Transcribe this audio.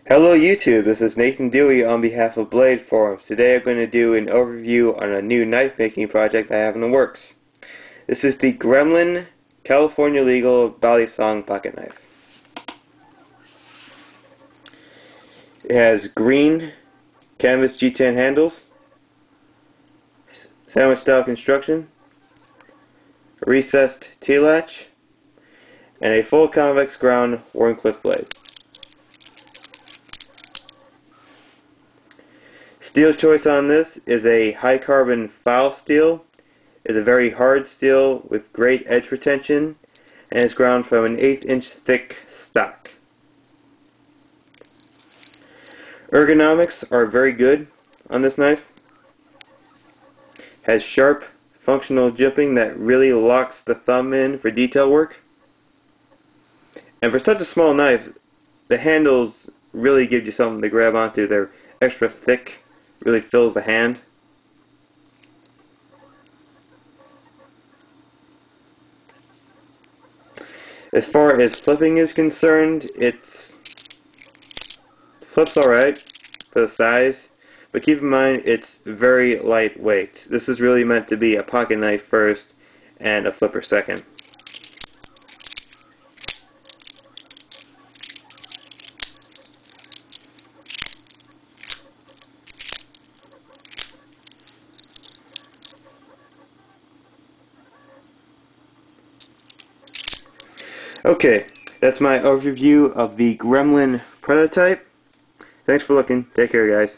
Hello YouTube, this is Nathan Dewey on behalf of Blade Forums. Today I'm going to do an overview on a new knife making project I have in the works. This is the Gremlin California Legal Balisong pocket knife. It has green canvas G10 handles, sandwich style construction, a recessed T-latch, and a full convex ground Wharncliffe blade. Steel choice on this is a high carbon file steel. It's a very hard steel with great edge retention and is ground from an 1/8-inch thick stock. Ergonomics are very good on this knife. Has sharp functional jimping that really locks the thumb in for detail work. And for such a small knife, the handles really give you something to grab onto. They're extra thick. Really fills the hand. As far as flipping is concerned, it flips alright for the size, but keep in mind it's very lightweight. This is really meant to be a pocket knife first and a flipper second. Okay, that's my overview of the Gremlin prototype. Thanks for looking. Take care, guys.